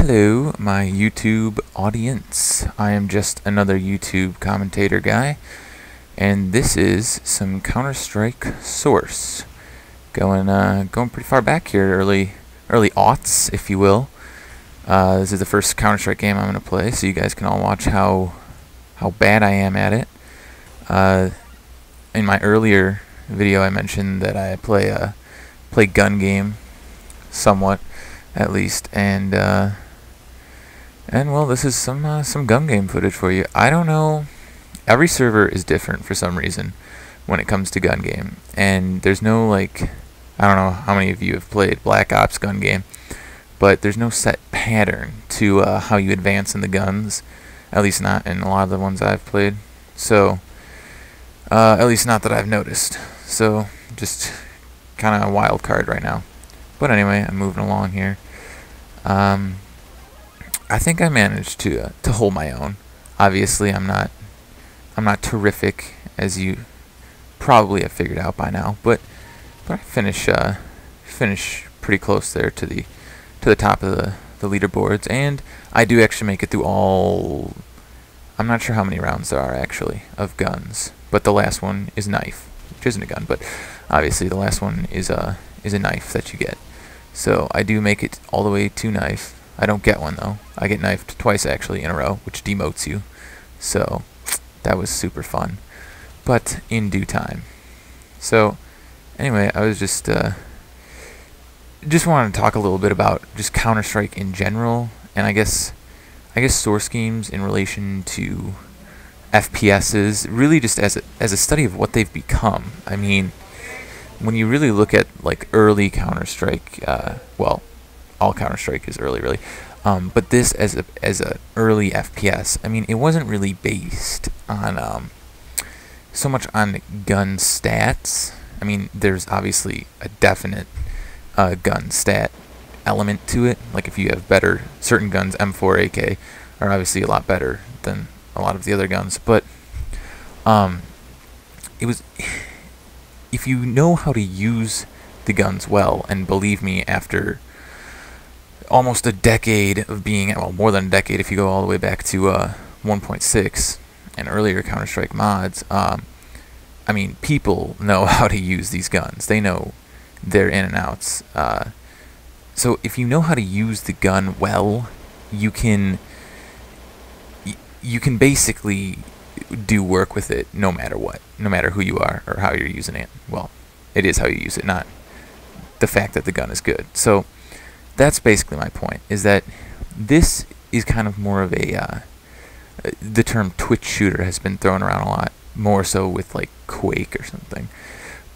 Hello, my YouTube audience. I am just another YouTube commentator guy, and this is some Counter-Strike Source. Going pretty far back here, early aughts, if you will. This is the first Counter-Strike game I'm going to play, so you guys can all watch how bad I am at it. In my earlier video, I mentioned that I play gun game, somewhat, at least, and well, this is some gun game footage for you. I don't know. Every server is different for some reason when it comes to gun game, and there's no, like, I don't know how many of you have played Black Ops gun game, but there's no set pattern to how you advance in the guns, at least not in a lot of the ones I've played. So, at least not that I've noticed. So, just kind of a wild card right now. But anyway, I'm moving along here. I think I managed to hold my own. Obviously, I'm not terrific, as you probably have figured out by now. But I finish pretty close there to the top of the leaderboards, and I do actually make it through all. I'm not sure how many rounds there are actually of guns, but the last one is knife, which isn't a gun, but obviously the last one is a knife that you get. So I do make it all the way to knife. I don't get one though. I get knifed twice actually in a row, which demotes you. So that was super fun, but in due time. So anyway, I was just wanted to talk a little bit about just Counter-Strike in general, and I guess source games in relation to FPSs, really just as a study of what they've become. I mean, when you really look at like early Counter-Strike, well, all Counter-Strike is early, really, but this as a early FPS, I mean, it wasn't really based on so much on gun stats. I mean, there's obviously a definite gun stat element to it. Like if you have better certain guns, M4, AK are obviously a lot better than a lot of the other guns, but it was. If you know how to use the guns well, and believe me, after almost a decade of being, well, more than a decade if you go all the way back to 1.6 and earlier Counter-Strike mods, I mean, people know how to use these guns. They know their in and outs. So if you know how to use the gun well, you can basically do work with it no matter what, no matter who you are or how you're using it. Well, it is how you use it, not the fact that the gun is good. So that's basically my point, is that this is kind of more of a the term Twitch shooter has been thrown around a lot, more so with like Quake or something.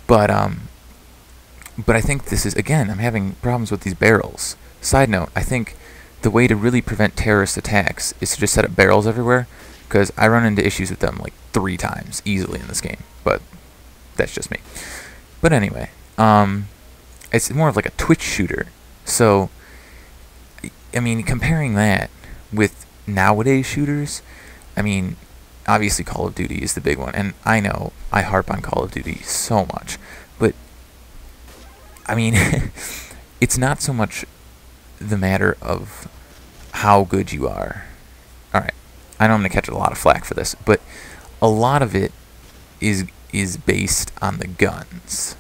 But I think this is, again, I'm having problems with these barrels. Side note, I think the way to really prevent terrorist attacks is to just set up barrels everywhere, because I run into issues with them like 3 times easily in this game, but that's just me. But anyway, it's more of like a Twitch shooter. So, I mean, comparing that with nowadays shooters, I mean, obviously Call of Duty is the big one, and I know I harp on Call of Duty so much, but I mean, it's not so much the matter of how good you are. Alright, I know I'm going to catch a lot of flack for this, but a lot of it is based on the guns.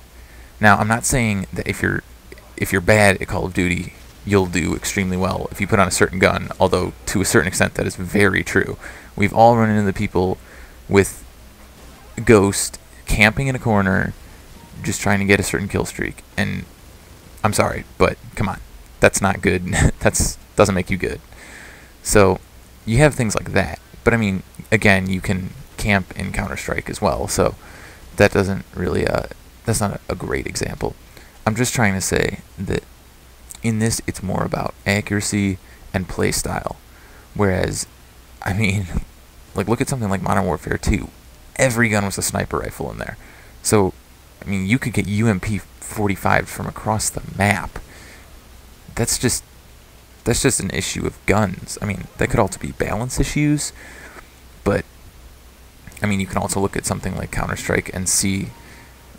Now, I'm not saying that if you're bad at Call of Duty, you'll do extremely well if you put on a certain gun, although to a certain extent that is very true. We've all run into the people with Ghost camping in a corner just trying to get a certain kill streak, and I'm sorry, but come on, that's not good. That doesn't make you good. So you have things like that, but I mean, again, you can camp in Counter-Strike as well, so that doesn't really that's not a great example. I'm just trying to say that in this, it's more about accuracy and play style, whereas, I mean, like, look at something like Modern Warfare 2. Every gun was a sniper rifle in there. So, I mean, you could get UMP 45 from across the map. That's just an issue of guns. I mean, that could also be balance issues, but I mean, you can also look at something like Counter-Strike and see,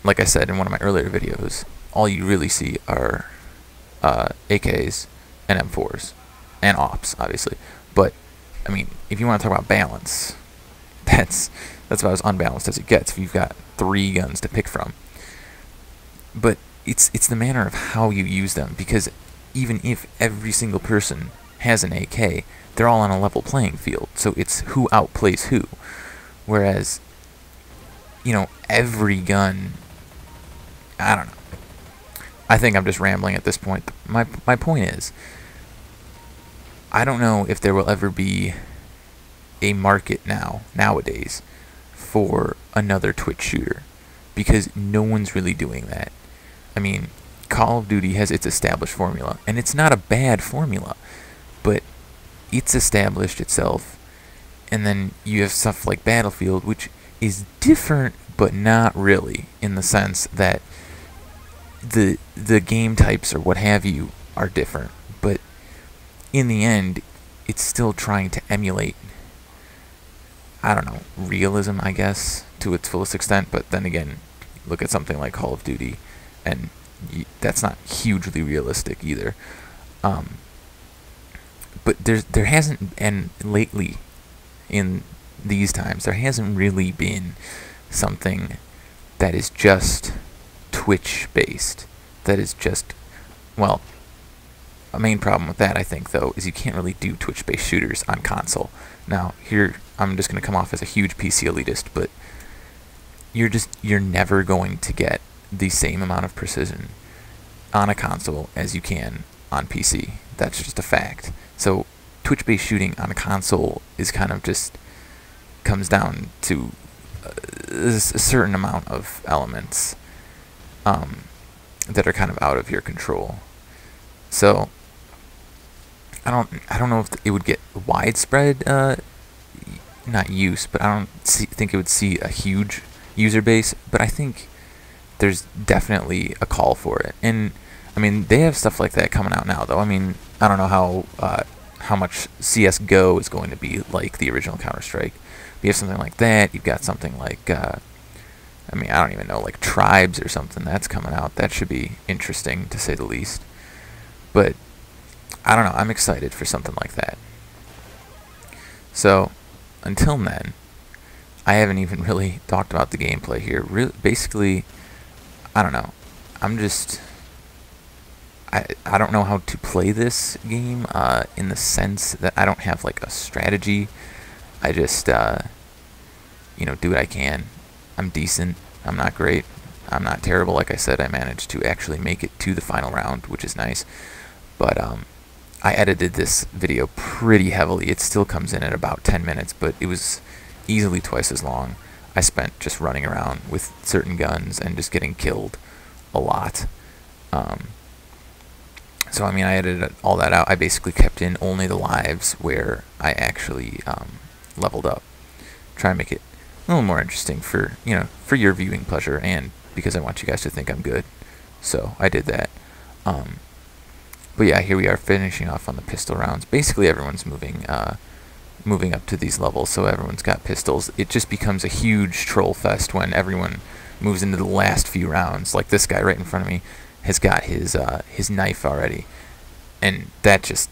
like I said in one of my earlier videos, all you really see are AKs and M4s. and ops, obviously. But I mean, if you want to talk about balance, that's about as unbalanced as it gets. If you've got 3 guns to pick from, but it's the manner of how you use them, because even if every single person has an AK, they're all on a level playing field. So it's who outplays who. Whereas, you know, every gun, I don't know. I think I'm just rambling at this point. My point is, I don't know if there will ever be a market nowadays for another Twitch shooter, because no one's really doing that. I mean, Call of Duty has its established formula, and it's not a bad formula, but it's established itself. And then you have stuff like Battlefield, which is different, but not really, in the sense that the game types or what have you are different. But in the end, it's still trying to emulate, I don't know, realism, I guess, to its fullest extent. But then again, look at something like Call of Duty, and that's not hugely realistic either. But there hasn't, and lately, in these times, there hasn't really been something that is just Twitch based. That is just, well, a main problem with that, I think, though, is you can't really do Twitch based shooters on console. Now, here I'm just going to come off as a huge PC elitist, but you're never going to get the same amount of precision on a console as you can on PC. That's just a fact. So Twitch based shooting on a console is kind of just comes down to a certain amount of elements that are kind of out of your control. So I don't know if it would get widespread not use, but I don't think it would see a huge user base. But I think there's definitely a call for it. And I mean, they have stuff like that coming out now, though. I mean, I don't know how much CSGO is going to be like the original Counter-Strike. You have something like that. You've got something like, I mean, I don't even know, like Tribes or something that's coming out. That should be interesting, to say the least. But I don't know. I'm excited for something like that. So until then, I haven't even really talked about the gameplay here. Basically, I don't know. I'm just, I don't know how to play this game in the sense that I don't have like a strategy. I just, you know, do what I can. I'm decent. I'm not great. I'm not terrible. Like I said, I managed to actually make it to the final round, which is nice. But I edited this video pretty heavily. It still comes in at about 10 minutes, but it was easily twice as long. I spent just running around with certain guns and just getting killed a lot. So, I mean, I edited all that out. I basically kept in only the lives where I actually leveled up. Try and make it a little more interesting for, you know, for your viewing pleasure, and because I want you guys to think I'm good. So I did that. But yeah, here we are finishing off on the pistol rounds. Basically, everyone's moving up to these levels, so everyone's got pistols. It just becomes a huge troll fest when everyone moves into the last few rounds. Like this guy right in front of me has got his knife already, and that just,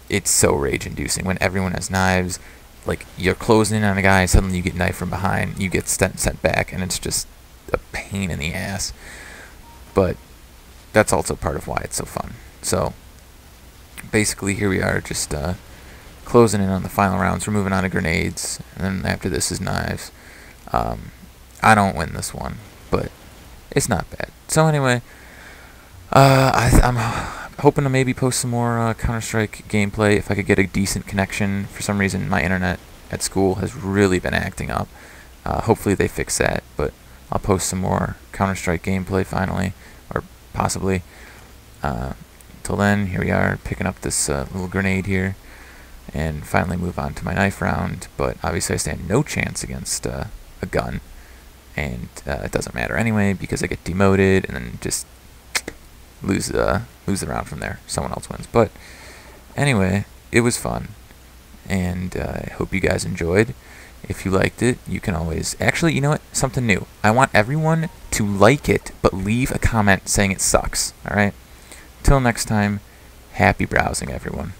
it's so rage-inducing when everyone has knives. Like, you're closing in on a guy, suddenly you get knifed from behind, you get sent back, and it's just a pain in the ass. But that's also part of why it's so fun. So basically, here we are, just closing in on the final rounds. We're moving on to grenades, and then after this is knives. I don't win this one, but it's not bad. So anyway, I'm hoping to maybe post some more Counter-Strike gameplay if I could get a decent connection. For some reason, my internet at school has really been acting up. Hopefully they fix that, but I'll post some more Counter-Strike gameplay finally, or possibly. Till then, here we are, picking up this little grenade here, and finally move on to my knife round. But obviously I stand no chance against a gun, and it doesn't matter anyway, because I get demoted and then just lose the round from there. Someone else wins. But anyway, it was fun, and I hope you guys enjoyed. If you liked it, you can always, actually, you know what, something new. I want everyone to like it, but leave a comment saying it sucks. Alright? Till next time, happy browsing, everyone.